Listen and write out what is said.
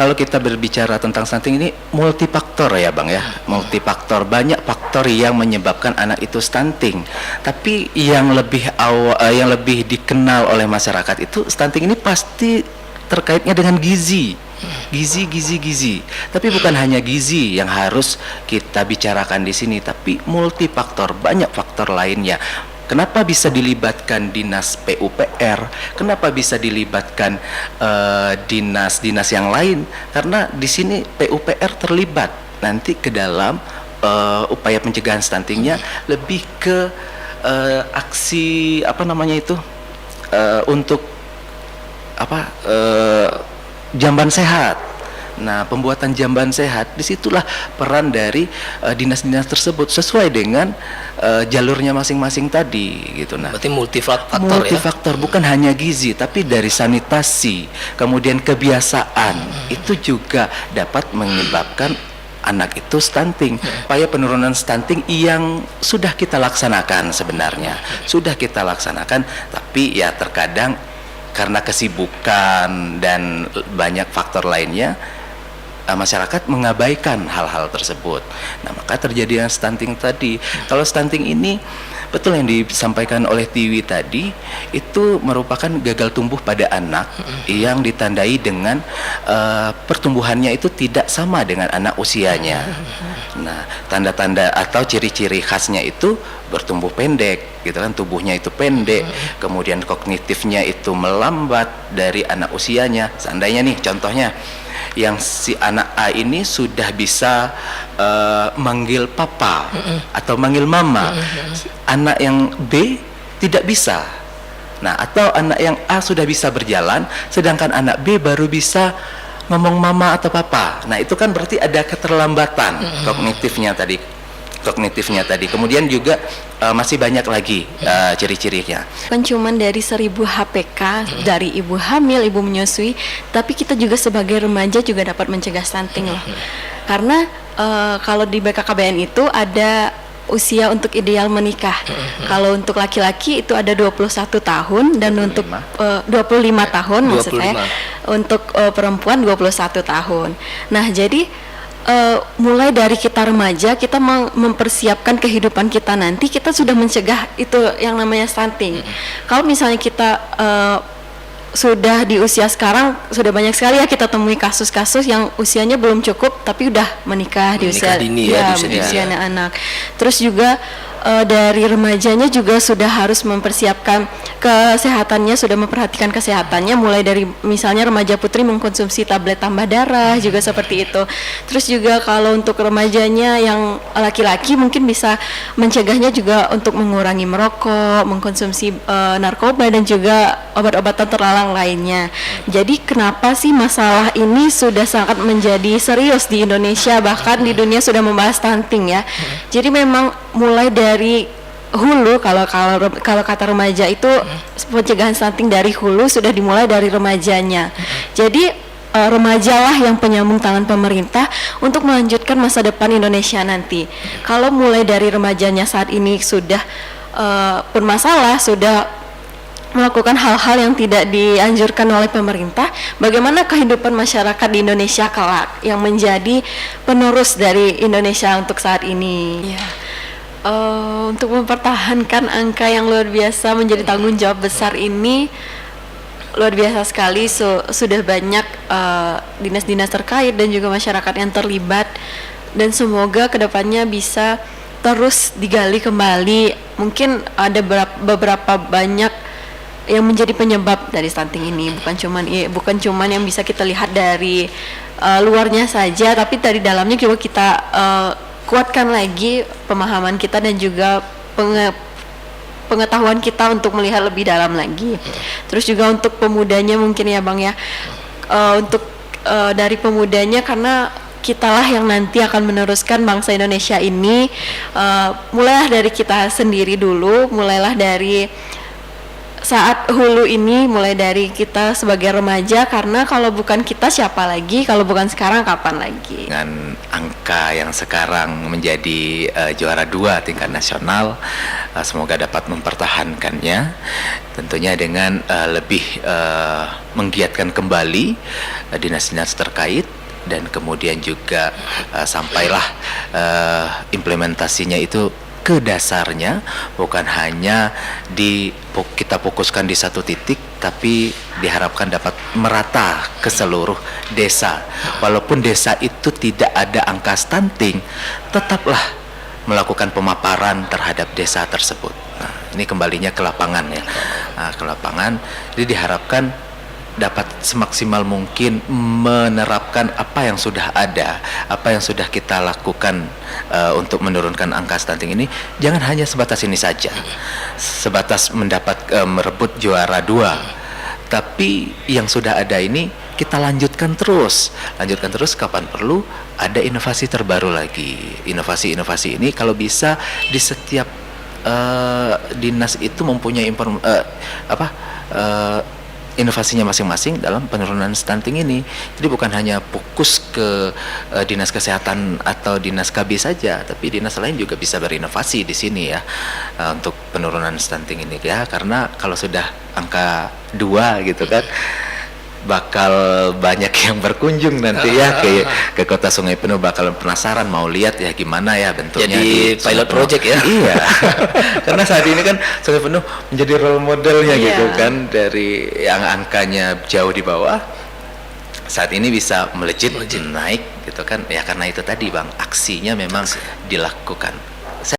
kalau kita berbicara tentang stunting ini multifaktor ya Bang ya, multifaktor, banyak faktor yang menyebabkan anak itu stunting. Tapi yang lebih dikenal oleh masyarakat itu stunting ini pasti terkaitnya dengan gizi. Gizi. Tapi bukan hanya gizi yang harus kita bicarakan di sini, tapi multifaktor, banyak faktor lainnya. Kenapa bisa dilibatkan dinas PUPR? Kenapa bisa dilibatkan dinas-dinas yang lain? Karena di sini PUPR terlibat nanti ke dalam upaya pencegahan stuntingnya, lebih ke aksi untuk jamban sehat. Nah, pembuatan jamban sehat, disitulah peran dari dinas-dinas tersebut sesuai dengan jalurnya masing-masing tadi, gitu. Nah, berarti multifaktor ya? Bukan hanya gizi, tapi dari sanitasi, kemudian kebiasaan, itu juga dapat menyebabkan anak itu stunting. Upaya penurunan stunting yang sudah kita laksanakan sebenarnya, tapi ya terkadang karena kesibukan dan banyak faktor lainnya, masyarakat mengabaikan hal-hal tersebut. Nah, maka terjadi stunting tadi. Kalau stunting ini betul yang disampaikan oleh Tiwi tadi, itu merupakan gagal tumbuh pada anak yang ditandai dengan pertumbuhannya itu tidak sama dengan anak usianya. Nah, tanda-tanda atau ciri-ciri khasnya itu bertumbuh pendek, gitu kan, tubuhnya itu pendek, kemudian kognitifnya itu melambat dari anak usianya. Seandainya nih contohnya, yang si anak A ini sudah bisa manggil papa atau manggil mama, anak yang B tidak bisa. Nah, atau anak yang A sudah bisa berjalan, sedangkan anak B baru bisa ngomong mama atau papa. Nah, itu kan berarti ada keterlambatan kognitifnya tadi. Kemudian juga masih banyak lagi ciri-cirinya. Kan cuma dari 1000 HPK dari ibu hamil, ibu menyusui, tapi kita juga sebagai remaja juga dapat mencegah stunting loh. Karena kalau di BKKBN itu ada usia untuk ideal menikah. Kalau untuk laki-laki itu ada 21 tahun dan 25. Untuk 25 tahun maksud saya. Untuk perempuan 21 tahun. Nah, jadi mulai dari kita remaja, kita mempersiapkan kehidupan kita nanti, kita sudah mencegah itu yang namanya stunting. Kalau misalnya kita sudah di usia sekarang, sudah banyak sekali ya kita temui kasus-kasus yang usianya belum cukup tapi udah menikah di usia dini, di usia anak. Terus juga dari remajanya juga sudah harus mempersiapkan kesehatannya, sudah memperhatikan kesehatannya, mulai dari misalnya remaja putri mengkonsumsi tablet tambah darah juga seperti itu. Terus juga kalau untuk remajanya yang laki-laki mungkin bisa mencegahnya juga untuk mengurangi merokok, mengkonsumsi narkoba dan juga obat-obatan terlarang lainnya. Jadi kenapa sih masalah ini sudah sangat menjadi serius di Indonesia, bahkan di dunia sudah membahas stunting ya. Jadi memang mulai dari hulu, kalau kata remaja itu pencegahan stunting dari hulu sudah dimulai dari remajanya. Jadi remajalah yang penyambung tangan pemerintah untuk melanjutkan masa depan Indonesia nanti. Kalau mulai dari remajanya saat ini sudah bermasalah, sudah melakukan hal-hal yang tidak dianjurkan oleh pemerintah, bagaimana kehidupan masyarakat di Indonesia kelak yang menjadi penerus dari Indonesia untuk saat ini? Untuk mempertahankan angka yang luar biasa menjadi tanggung jawab besar ini, luar biasa sekali. Sudah banyak dinas-dinas terkait dan juga masyarakat yang terlibat, dan semoga kedepannya bisa terus digali kembali. Mungkin ada beberapa banyak yang menjadi penyebab dari stunting ini, bukan cuman yang bisa kita lihat dari luarnya saja, tapi dari dalamnya juga kita kuatkan lagi pemahaman kita dan juga pengetahuan kita untuk melihat lebih dalam lagi. Terus juga untuk pemudanya mungkin ya Bang ya, untuk dari pemudanya, karena kitalah yang nanti akan meneruskan bangsa Indonesia ini. Mulailah dari kita sendiri dulu, mulailah dari saat hulu ini mulai dari kita sebagai remaja, karena kalau bukan kita siapa lagi, kalau bukan sekarang kapan lagi. Dengan angka yang sekarang menjadi juara 2 tingkat nasional, semoga dapat mempertahankannya, tentunya dengan lebih menggiatkan kembali dinas-dinas terkait, dan kemudian juga sampailah implementasinya itu ke dasarnya, bukan hanya kita fokuskan di satu titik, tapi diharapkan dapat merata ke seluruh desa. Walaupun desa itu tidak ada angka stunting, tetaplah melakukan pemaparan terhadap desa tersebut. Nah, ini kembalinya ke lapangan ya. Nah, ke lapangan, jadi diharapkan dapat semaksimal mungkin menerapkan apa yang sudah ada, apa yang sudah kita lakukan untuk menurunkan angka stunting ini. Jangan hanya sebatas ini saja, sebatas merebut juara 2, tapi yang sudah ada ini kita lanjutkan terus kapan perlu ada inovasi terbaru lagi. Inovasi-inovasi ini kalau bisa di setiap dinas itu mempunyai inovasinya masing-masing dalam penurunan stunting ini. Jadi bukan hanya fokus ke dinas kesehatan atau dinas KB saja, tapi dinas lain juga bisa berinovasi di sini ya untuk penurunan stunting ini ya. Karena kalau sudah angka 2 gitu kan, bakal banyak yang berkunjung nanti ya ke Kota Sungai Penuh, bakal penasaran mau lihat ya gimana ya bentuknya. Jadi pilot project ya. Iya. Karena saat ini kan Sungai Penuh menjadi role modelnya gitu kan, dari yang angkanya jauh di bawah saat ini bisa melejit naik gitu kan ya, karena itu tadi Bang, aksinya memang dilakukan.